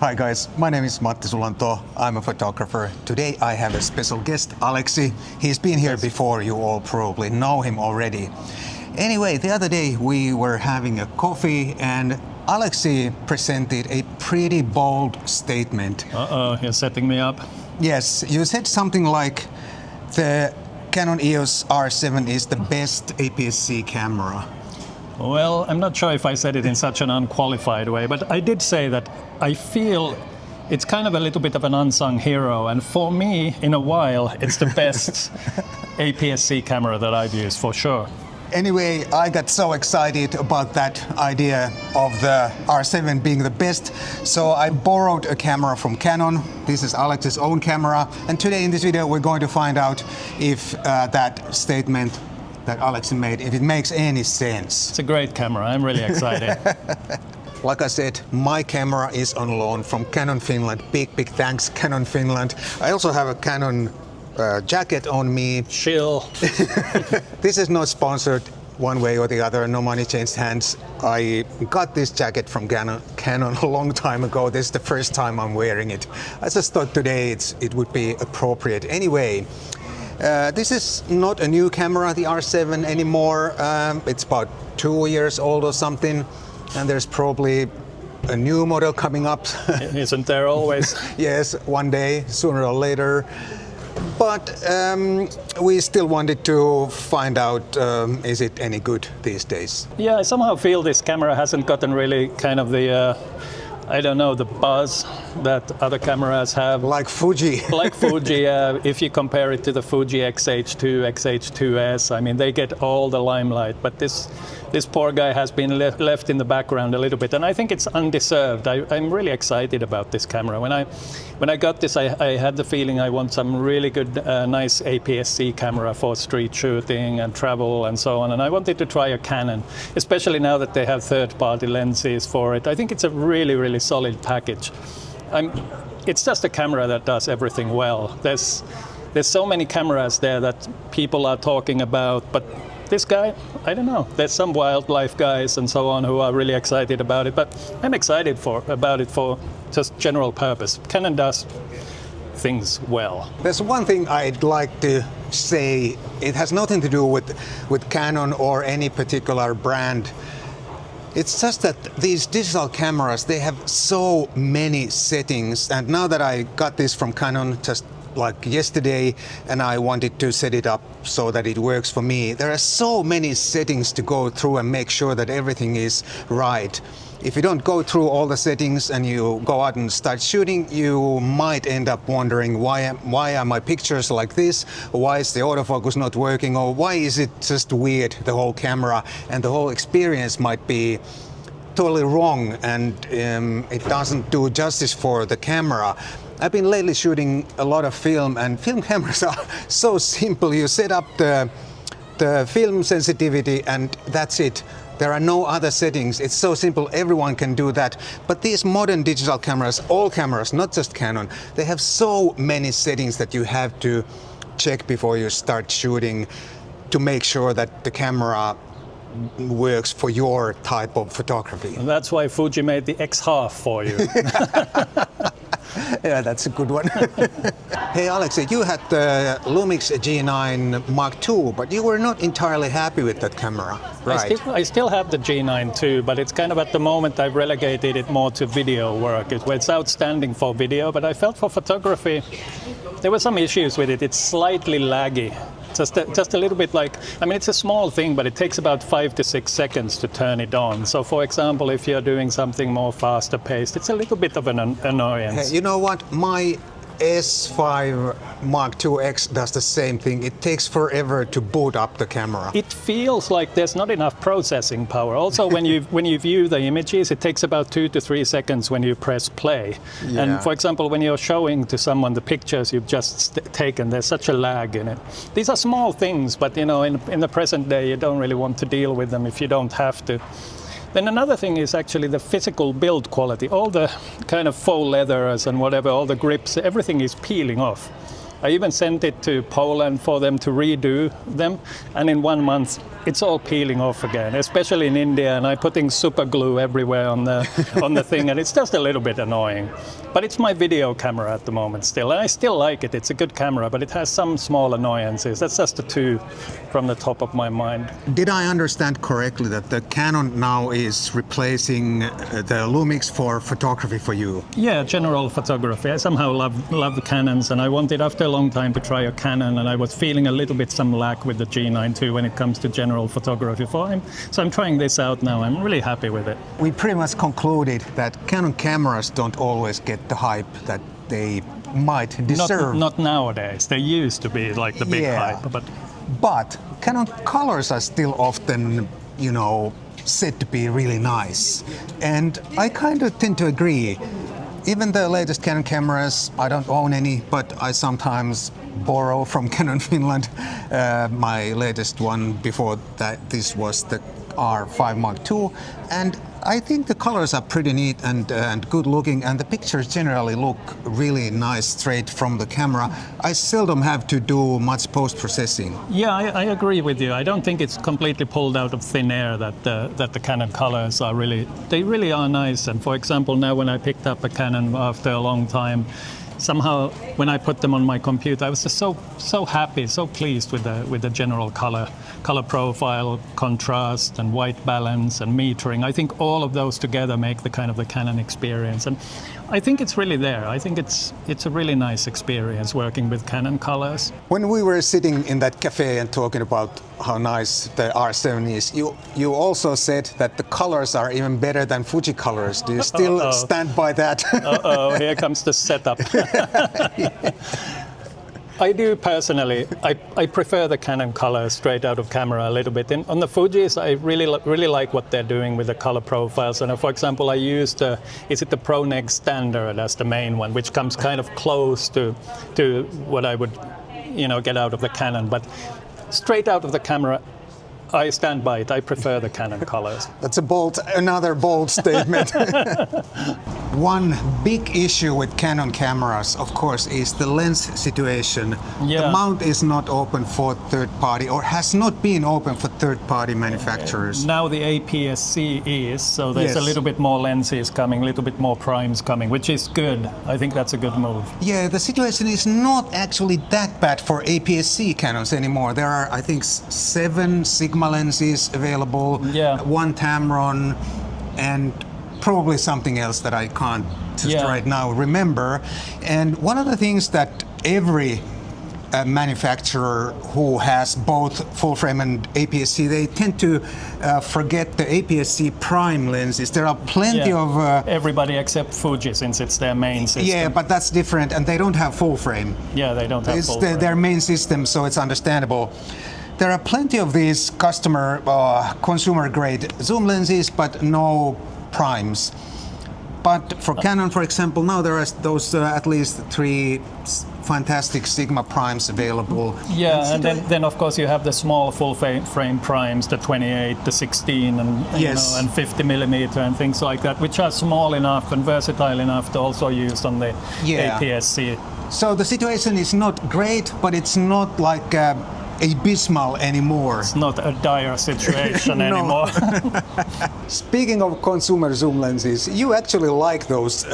Hi guys, my name is Matti Sulanto. I'm a photographer. Today I have a special guest, Aleksi. He's been here before, you all probably know him already. Anyway, the other day we were having a coffee and Aleksi presented a pretty bold statement. Uh-oh, you're setting me up. Yes, you said something like the Canon EOS R7 is the best APS-C camera. Well, I'm not sure if I said it in such an unqualified way, but I did say that I feel it's kind of a little bit of an unsung hero, and for me, in a while, it's the best APS-C camera that I've used, for sure. Anyway, I got so excited about that idea of the R7 being the best, so I borrowed a camera from Canon. This is Aleksi's own camera, and today in this video we're going to find out if that statement that Aleksi made, if it makes any sense. It's a great camera, I'm really excited. Like I said, my camera is on loan from Canon Finland. Big thanks, Canon Finland. I also have a Canon jacket on me. Chill. This is not sponsored one way or the other, no money changed hands. I got this jacket from Canon a long time ago. This is the first time I'm wearing it. I just thought today it would be appropriate. Anyway, this is not a new camera, the R7 anymore. It's about 2 years old or something, and there's probably a new model coming up. Isn't there always? Yes, one day, sooner or later. But we still wanted to find out, is it any good these days? Yeah, I somehow feel this camera hasn't gotten really kind of the, I don't know, the buzz that other cameras have. Like Fuji. Like Fuji, if you compare it to the Fuji X-H2, X-H2S, I mean, they get all the limelight, but this poor guy has been left in the background a little bit, and I think it's undeserved. I'm really excited about this camera. When I got this, I had the feeling I want some really good, nice APS-C camera for street shooting and travel and so on, and I wanted to try a Canon, especially now that they have third-party lenses for it. I think it's a really solid package. It's just a camera that does everything well. There's so many cameras there that people are talking about, but this guy, I don't know. There's some wildlife guys and so on who are really excited about it, but I'm excited about it for just general purpose. Canon does things well. There's one thing I'd like to say. It has nothing to do with Canon or any particular brand. It's just that these digital cameras, they have so many settings, and now that I got this from Canon just like yesterday and I wanted to set it up so that it works for me, there are so many settings to go through and make sure that everything is right. If you don't go through all the settings and you go out and start shooting, you might end up wondering why are my pictures like this, or why is the autofocus not working, or why is it just weird, the whole camera, and the whole experience might be totally wrong, and it doesn't do justice for the camera. I've been lately shooting a lot of film, and film cameras are so simple. You set up the film sensitivity and that's it. There are no other settings. It's so simple, everyone can do that. But these modern digital cameras, all cameras, not just Canon, they have so many settings that you have to check before you start shooting to make sure that the camera works for your type of photography. And that's why Fuji made the X-half for you. Yeah, that's a good one. Hey Aleksi, you had the Lumix G9 Mark II, but you were not entirely happy with that camera, right? I still have the G9 II, but it's kind of at the moment I've relegated it more to video work. It's outstanding for video, but I felt for photography there were some issues with it. It's slightly laggy. Just a little bit like, I mean, it's a small thing, but it takes about 5 to 6 seconds to turn it on. So for example, if you're doing something more faster paced, it's a little bit of an annoyance. Hey, you know what? My S5 Mark II X does the same thing. It takes forever to boot up the camera. It feels like there's not enough processing power. Also, when you view the images, it takes about 2 to 3 seconds when you press play. Yeah. And for example, when you're showing to someone the pictures you've just taken, there's such a lag in it. These are small things, but you know, in the present day, you don't really want to deal with them if you don't have to. Then another thing is actually the physical build quality. All the kind of faux leathers and whatever, all the grips, everything is peeling off. I even sent it to Poland for them to redo them, and in 1 month it's all peeling off again, especially in India, and I'm putting super glue everywhere on the thing, and it's just a little bit annoying. But it's my video camera at the moment still, and I still like it. It's a good camera, but it has some small annoyances. That's just the two from the top of my mind. Did I understand correctly that the Canon now is replacing the Lumix for photography for you? Yeah, general photography. I somehow love the Canons, and I wanted after a long time to try a Canon, and I was feeling a little bit some lack with the G9ii when it comes to general photography for him. So I'm trying this out now. I'm really happy with it. We pretty much concluded that Canon cameras don't always get the hype that they might deserve. Not nowadays. They used to be like the big hype, but Canon colors are still often, said to be really nice. And I kind of tend to agree. Even the latest Canon cameras, I don't own any, but I sometimes borrow from Canon Finland. My latest one before that, this was the R5 Mark II, and I think the colors are pretty neat and good looking, and the pictures generally look really nice straight from the camera. I seldom have to do much post-processing. Yeah, I agree with you. I don't think it's completely pulled out of thin air that the Canon colors are really are nice. And for example, now when I picked up a Canon after a long time, somehow when I put them on my computer, I was just so happy, so pleased with the general color profile, contrast and white balance and metering. I think all of those together make the kind of the Canon experience, and I think it's really there. I think it's a really nice experience working with Canon colors. When we were sitting in that cafe and talking about how nice the R7 is, you also said that the colors are even better than Fuji colors. Do you still stand by that? Here comes the setup. I do personally. I prefer the Canon color straight out of camera a little bit. On the Fujis, I really like what they're doing with the color profiles. And for example, I used the Pro Neg Standard as the main one, which comes kind of close to what I would, get out of the Canon. But straight out of the camera, I stand by it. I prefer the Canon colors. That's another bold statement. One big issue with Canon cameras, of course, is the lens situation. Yeah. The mount is not open for third-party, or has not been open for third-party manufacturers. Now the APS-C is, so there's a little bit more lenses coming, a little bit more primes coming, which is good. I think that's a good move. Yeah, the situation is not actually that bad for APS-C Canons anymore. There are, I think, 7 Sigma lenses available, 1 Tamron, and probably something else that I can't just right now remember. And one of the things that every manufacturer who has both full frame and APS-C, they tend to forget the APS-C prime lenses. There are plenty of... everybody except Fuji, since it's their main system. Yeah, but that's different, and they don't have full frame. Yeah, they don't have full frame. It's their main system, so it's understandable. There are plenty of these consumer-grade zoom lenses, but no primes. But for Canon, for example, now there are those at least 3 fantastic Sigma primes available. Yeah, and then of course you have the small full frame primes, the 28, the 16, and and 50 millimeter and things like that, which are small enough and versatile enough to also use on the APS-C. So the situation is not great, but it's not like abysmal anymore. It's not a dire situation anymore. Speaking of consumer zoom lenses, you actually like those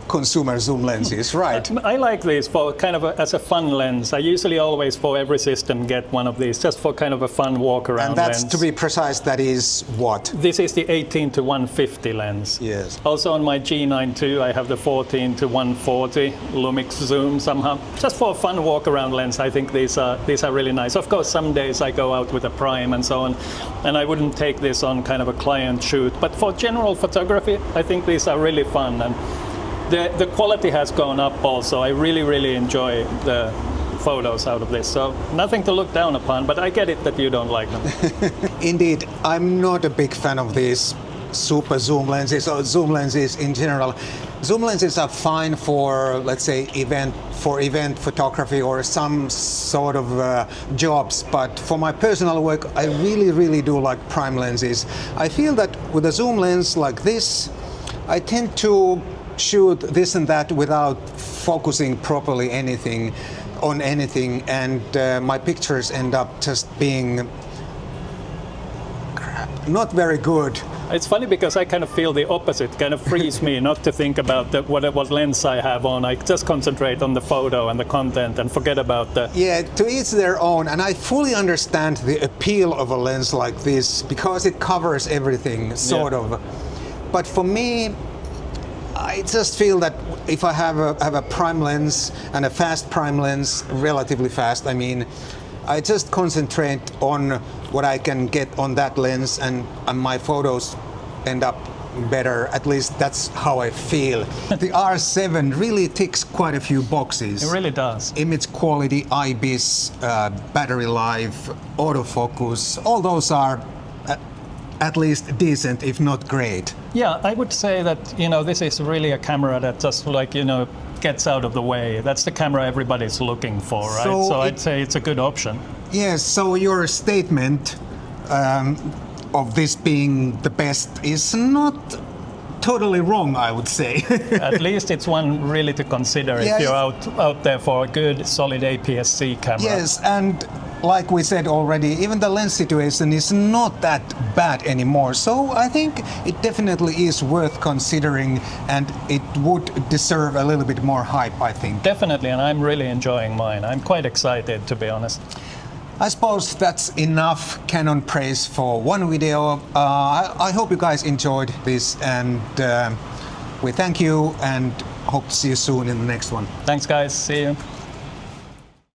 consumer zoom lenses, right? I like these for kind of as a fun lens. I usually always for every system get one of these just for kind of a fun walk around and that's lens. To be precise, that is what? This is the 18 to 150 lens. Yes. Also on my G9ii, I have the 14 to 140 Lumix zoom somehow. Just for a fun walk around lens, I think these are really nice. Of course, some days I go out with a prime and so on, and I wouldn't take this on kind of a client shoot. But for general photography, I think these are really fun, and the quality has gone up also. I really enjoy the photos out of this. So nothing to look down upon, but I get it that you don't like them. Indeed, I'm not a big fan of these super zoom lenses or zoom lenses in general. Zoom lenses are fine for, let's say, event photography or some sort of jobs, but for my personal work, I really do like prime lenses. I feel that with a zoom lens like this, I tend to shoot this and that without focusing properly on anything, and my pictures end up just being not very good. It's funny because I kind of feel the opposite, kind of frees me not to think about what lens I have on. I just concentrate on the photo and the content and forget about the... Yeah, to each their own, and I fully understand the appeal of a lens like this because it covers everything, sort of. But for me, I just feel that if I have a prime lens and a fast prime lens, relatively fast, I mean, I just concentrate on what I can get on that lens, and my photos end up better. At least that's how I feel. The R7 really ticks quite a few boxes. It really does. Image quality, IBIS, battery life, autofocus, all those are at least decent, if not great. Yeah, I would say that, this is really a camera that just gets out of the way. That's the camera everybody's looking for, right? So I'd say it's a good option. Yes, so your statement of this being the best is not totally wrong, I would say. At least it's one really to consider if you're out there for a good, solid APS-C camera. Yes, and like we said already, even the lens situation is not that bad anymore. So I think it definitely is worth considering, and it would deserve a little bit more hype, I think. Definitely, and I'm really enjoying mine. I'm quite excited, to be honest. I suppose that's enough Canon praise for one video. I hope you guys enjoyed this, and we thank you and hope to see you soon in the next one. Thanks, guys. See you.